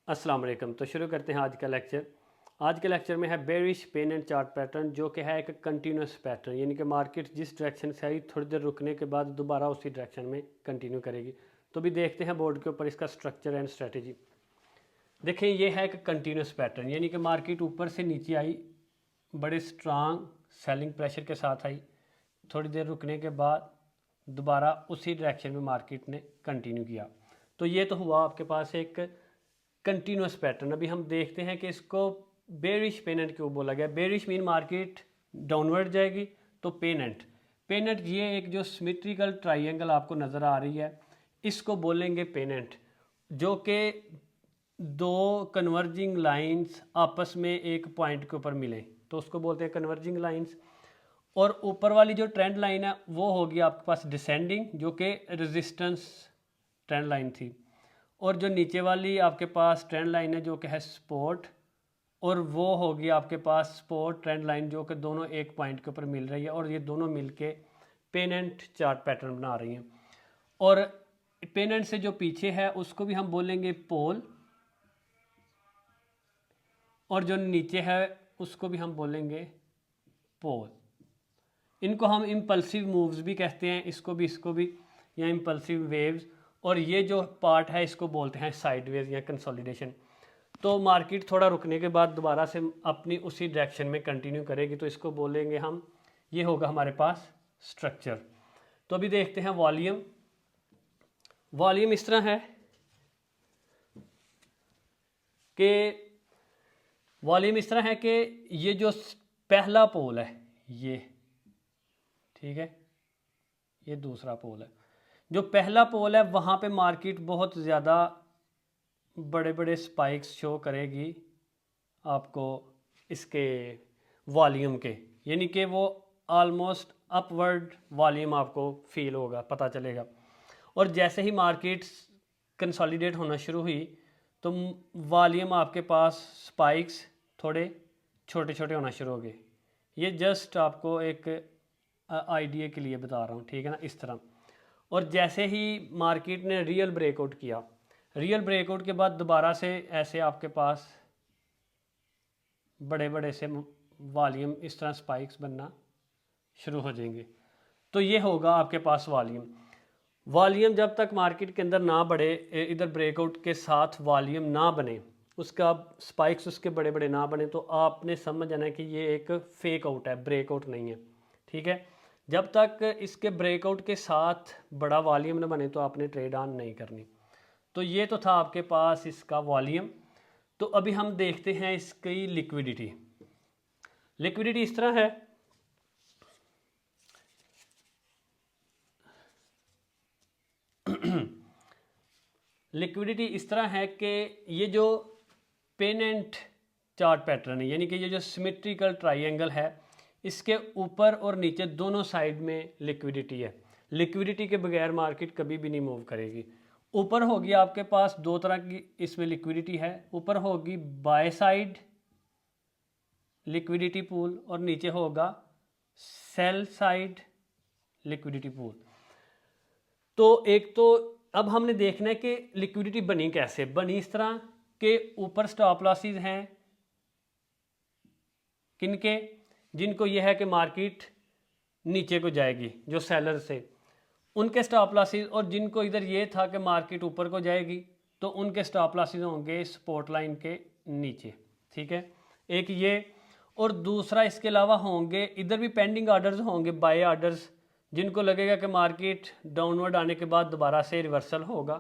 अस्सलाम वालेकुम। तो शुरू करते हैं आज का लेक्चर। आज के लेक्चर में है bearish pennant chart pattern, जो कि है एक कंटिन्यूस पैटर्न, यानी कि मार्केट जिस डायरेक्शन से आई थोड़ी देर रुकने के बाद दोबारा उसी डायरेक्शन में कंटिन्यू करेगी। तो भी देखते हैं बोर्ड के ऊपर इसका स्ट्रक्चर एंड स्ट्रेटजी। देखें, ये है एक कंटिन्यूस पैटर्न, यानी कि मार्केट ऊपर से नीचे आई, बड़े स्ट्रांग सेलिंग प्रेशर के साथ आई, थोड़ी देर रुकने के बाद दोबारा उसी डायरेक्शन में मार्केट ने कंटिन्यू किया। तो ये तो हुआ आपके पास एक कंटिन्यूस पैटर्न। अभी हम देखते हैं कि इसको बेरिश पेनेंट क्यों बोला गया। बेरिश मीन मार्केट डाउनवर्ड जाएगी, तो पेनेंट पेनेंट ये एक जो सिमेट्रिकल ट्राइंगल आपको नज़र आ रही है, इसको बोलेंगे पेनेंट, जो कि दो कन्वर्जिंग लाइंस आपस में एक पॉइंट के ऊपर मिले, तो उसको बोलते हैं कन्वर्जिंग लाइंस। और ऊपर वाली जो ट्रेंड लाइन है वो होगी आपके पास डिसेंडिंग, जो कि रेजिस्टेंस ट्रेंड लाइन थी। और जो नीचे वाली आपके पास ट्रेंड लाइन है जो कि है सपोर्ट, और वो होगी आपके पास सपोर्ट ट्रेंड लाइन, जो कि दोनों एक पॉइंट के ऊपर मिल रही है, और ये दोनों मिलके पेनेंट चार्ट पैटर्न बना रही हैं। और पेनेंट से जो पीछे है उसको भी हम बोलेंगे पोल, और जो नीचे है उसको भी हम बोलेंगे पोल। इनको हम इम्पल्सिव मूव्स भी कहते हैं, इसको भी या इम्पल्सिव वेव्स। और ये जो पार्ट है इसको बोलते हैं साइडवेज या कंसोलिडेशन। तो मार्केट थोड़ा रुकने के बाद दोबारा से अपनी उसी डायरेक्शन में कंटिन्यू करेगी, तो इसको बोलेंगे हम, ये होगा हमारे पास स्ट्रक्चर। तो अभी देखते हैं वॉल्यूम। वॉल्यूम इस तरह है कि ये जो पहला पोल है ये, ठीक है, ये दूसरा पोल है। जो पहला पोल है वहाँ पे मार्केट बहुत ज़्यादा बड़े बड़े स्पाइक्स शो करेगी आपको इसके वॉल्यूम के, यानी कि वो ऑलमोस्ट अपवर्ड वॉल्यूम आपको फील होगा, पता चलेगा। और जैसे ही मार्केट कंसोलिडेट होना शुरू हुई तो वॉल्यूम आपके पास स्पाइक्स थोड़े छोटे छोटे होना शुरू हो गए। ये जस्ट आपको एक आइडिया के लिए बता रहा हूँ, ठीक है ना, इस तरह। और जैसे ही मार्केट ने रियल ब्रेकआउट किया, रियल ब्रेकआउट के बाद दोबारा से ऐसे आपके पास बड़े बड़े से वॉल्यूम इस तरह स्पाइक्स बनना शुरू हो जाएंगे। तो ये होगा आपके पास वॉल्यूम। वॉल्यूम जब तक मार्केट के अंदर ना बढ़े, इधर ब्रेकआउट के साथ वॉल्यूम ना बने, उसका स्पाइक्स उसके बड़े बड़े ना बने, तो आपने समझ जाना है कि ये एक फेक आउट है, ब्रेकआउट नहीं है, ठीक है। जब तक इसके ब्रेकआउट के साथ बड़ा वॉल्यूम ना बने तो आपने ट्रेड ऑन नहीं करनी। तो ये तो था आपके पास इसका वॉल्यूम। तो अभी हम देखते हैं इसकी लिक्विडिटी। लिक्विडिटी इस तरह है, लिक्विडिटी इस तरह है कि ये जो पेनेंट चार्ट पैटर्न है, यानी कि ये जो सिमेट्रिकल ट्राइंगल है, इसके ऊपर और नीचे दोनों साइड में लिक्विडिटी है। लिक्विडिटी के बगैर मार्केट कभी भी नहीं मूव करेगी। ऊपर होगी आपके पास दो तरह की इसमें लिक्विडिटी है, ऊपर होगी बाय साइड लिक्विडिटी पूल, और नीचे होगा सेल साइड लिक्विडिटी पूल। तो एक तो अब हमने देखना है कि लिक्विडिटी बनी कैसे। बनी इस तरह के ऊपर स्टॉप लॉसेस हैं किनके, जिनको यह है कि मार्केट नीचे को जाएगी, जो सेलर से उनके स्टॉप लॉसेस, और जिनको इधर ये था कि मार्केट ऊपर को जाएगी तो उनके स्टॉप लॉसेस होंगे सपोर्ट लाइन के नीचे, ठीक है, एक ये। और दूसरा इसके अलावा होंगे इधर भी पेंडिंग ऑर्डर्स होंगे, बाय ऑर्डर्स, जिनको लगेगा कि मार्केट डाउनवर्ड आने के बाद दोबारा से रिवर्सल होगा,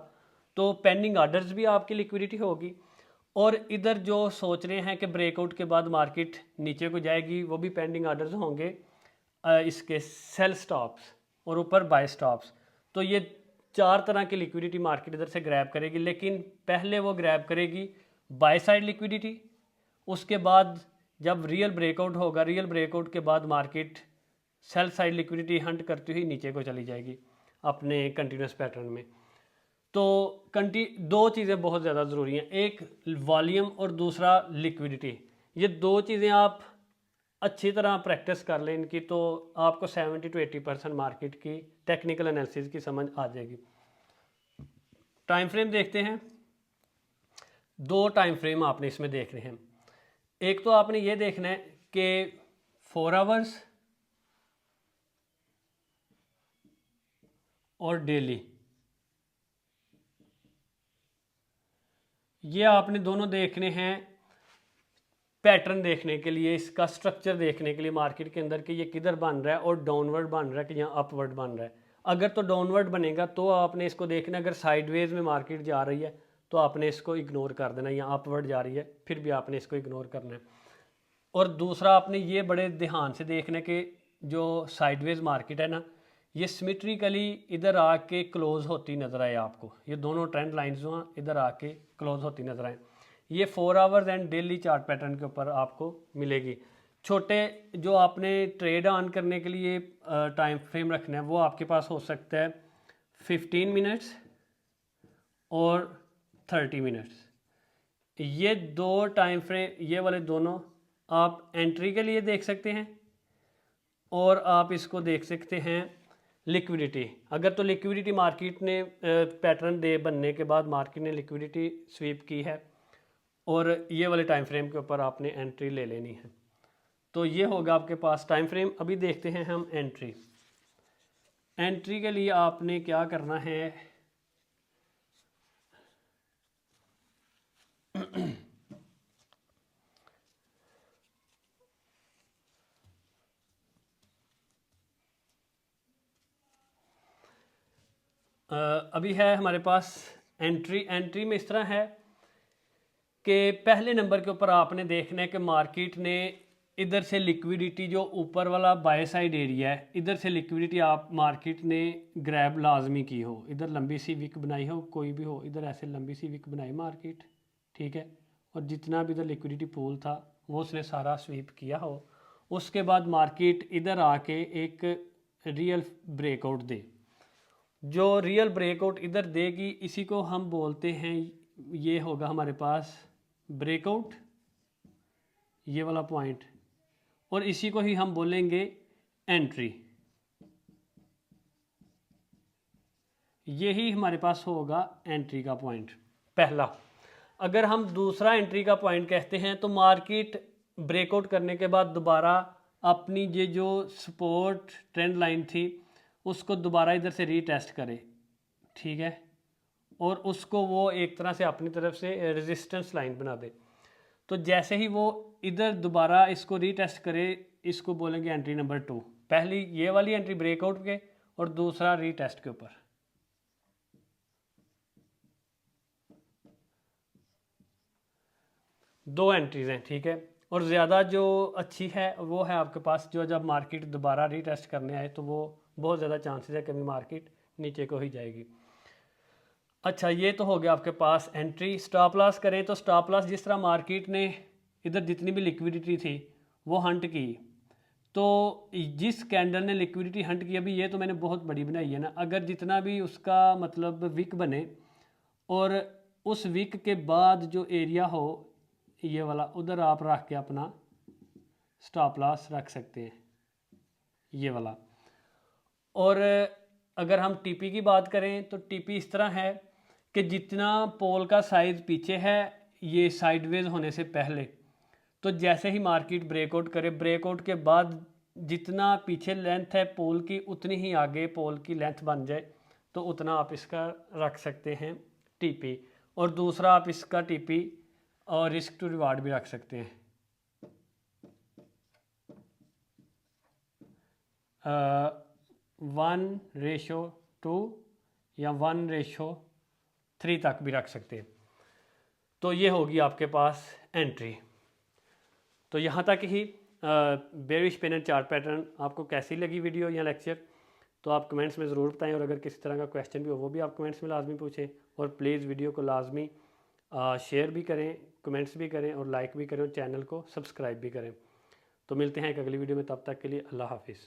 तो पेंडिंग ऑर्डर्स भी आपकी लिक्विडिटी होगी। और इधर जो सोच रहे हैं कि ब्रेकआउट के बाद मार्केट नीचे को जाएगी, वो भी पेंडिंग ऑर्डर्स होंगे इसके सेल स्टॉप्स, और ऊपर बाय स्टॉप्स। तो ये चार तरह की लिक्विडिटी मार्केट इधर से ग्रैब करेगी, लेकिन पहले वो ग्रैब करेगी बाय साइड लिक्विडिटी। उसके बाद जब रियल ब्रेकआउट होगा, रियल ब्रेकआउट के बाद market sell side liquidity Hunt करती हुई नीचे को चली जाएगी अपने कंटिन्यूस पैटर्न में। तो दो चीज़ें बहुत ज़्यादा ज़रूरी हैं, एक वॉल्यूम और दूसरा लिक्विडिटी। ये दो चीज़ें आप अच्छी तरह प्रैक्टिस कर लें इनकी, तो आपको 70 to 80% मार्केट की टेक्निकल एनालिसिस की समझ आ जाएगी। टाइम फ्रेम देखते हैं। दो टाइम फ्रेम आपने इसमें देखने हैं। एक तो आपने ये देखना है कि 4 आवर्स और डेली, ये आपने दोनों देखने हैं पैटर्न देखने के लिए, इसका स्ट्रक्चर देखने के लिए मार्केट के अंदर कि ये किधर बन रहा है और डाउनवर्ड बन रहा है कि यहाँ अपवर्ड बन रहा है। अगर तो डाउनवर्ड बनेगा तो आपने इसको देखना, अगर साइडवेज में मार्केट जा रही है तो आपने इसको इग्नोर कर देना, यहाँ अपवर्ड जा रही है फिर भी आपने इसको इग्नोर करना है। और दूसरा आपने ये बड़े ध्यान से देखना कि जो साइडवेज मार्केट है ना, ये सिमेट्रिकली इधर आके क्लोज होती नज़र आए आपको, ये दोनों ट्रेंड लाइंस जो हैं इधर आके क्लोज होती नज़र आए। ये 4 hours and daily chart pattern के ऊपर आपको मिलेगी। छोटे जो आपने ट्रेड ऑन करने के लिए टाइम फ्रेम रखना है वो आपके पास हो सकता है 15 मिनट्स और 30 मिनट्स। ये दो टाइम फ्रेम, ये वाले दोनों आप एंट्री के लिए देख सकते हैं और आप इसको देख सकते हैं लिक्विडिटी। अगर तो लिक्विडिटी मार्केट ने पैटर्न डे बनने के बाद मार्केट ने लिक्विडिटी स्वीप की है और ये वाले टाइम फ्रेम के ऊपर आपने एंट्री ले लेनी है। तो ये होगा आपके पास टाइम फ्रेम। अभी देखते हैं हम एंट्री। एंट्री के लिए आपने क्या करना है, अभी है हमारे पास एंट्री। एंट्री में इस तरह है कि पहले नंबर के ऊपर आपने देखना है कि मार्केट ने इधर से लिक्विडिटी, जो ऊपर वाला बाय साइड एरिया है, इधर से लिक्विडिटी आप मार्केट ने ग्रैब लाजमी की हो। इधर लंबी सी विक बनाई हो, कोई भी हो, इधर ऐसे लंबी सी विक बनाई मार्केट, ठीक है, और जितना भी इधर लिक्विडिटी पूल था वो उसने सारा स्वीप किया हो। उसके बाद मार्केट इधर आके एक रियल ब्रेकआउट दे। जो रियल ब्रेकआउट इधर देगी इसी को हम बोलते हैं, ये होगा हमारे पास ब्रेकआउट, ये वाला पॉइंट, और इसी को ही हम बोलेंगे एंट्री। यही हमारे पास होगा एंट्री का पॉइंट पहला। अगर हम दूसरा एंट्री का पॉइंट कहते हैं तो मार्केट ब्रेकआउट करने के बाद दोबारा अपनी ये जो सपोर्ट ट्रेंड लाइन थी उसको दोबारा इधर से रीटेस्ट करे, ठीक है, और उसको वो एक तरह से अपनी तरफ से रेजिस्टेंस लाइन बना दे। तो जैसे ही वो इधर दोबारा इसको रीटेस्ट करे, इसको बोलेंगे एंट्री नंबर 2। पहली ये वाली एंट्री ब्रेकआउट के और दूसरा रीटेस्ट के ऊपर। दो एंट्रीज हैं, ठीक है। और ज़्यादा जो अच्छी है वो है आपके पास जो जब मार्केट दोबारा रीटेस्ट करने आए तो वो बहुत ज़्यादा चांसेस है कभी मार्केट नीचे को ही जाएगी। अच्छा, ये तो हो गया आपके पास एंट्री। स्टॉप लॉस करें तो स्टॉप लॉस जिस तरह मार्केट ने इधर जितनी भी लिक्विडिटी थी वो हंट की, तो जिस कैंडल ने लिक्विडिटी हंट की, अभी ये तो मैंने बहुत बड़ी बनाई है ना, अगर जितना भी उसका मतलब विक बने और उस विक के बाद जो एरिया हो ये वाला, उधर आप रख के अपना स्टॉप लॉस रख सकते हैं, ये वाला। और अगर हम टीपी की बात करें तो टीपी इस तरह है कि जितना पोल का साइज़ पीछे है ये साइडवेज होने से पहले, तो जैसे ही मार्केट ब्रेकआउट करे, ब्रेकआउट के बाद जितना पीछे लेंथ है पोल की उतनी ही आगे पोल की लेंथ बन जाए तो उतना आप इसका रख सकते हैं टीपी। और दूसरा आप इसका टीपी और रिस्क टू रिवार्ड भी रख सकते हैं। 1:2 या 1:3 तक भी रख सकते हैं। तो ये होगी आपके पास एंट्री। तो यहाँ तक ही बेरिश पेन चार्ट पैटर्न। आपको कैसी लगी वीडियो या लेक्चर तो आप कमेंट्स में ज़रूर बताएं, और अगर किसी तरह का क्वेश्चन भी हो वो भी आप कमेंट्स में लाजमी पूछें। और प्लीज़ वीडियो को लाजमी शेयर भी करें, कमेंट्स भी करें और लाइक भी करें और चैनल को सब्सक्राइब भी करें। तो मिलते हैं एक अगली वीडियो में, तब तक के लिए अल्लाह हाफिज़।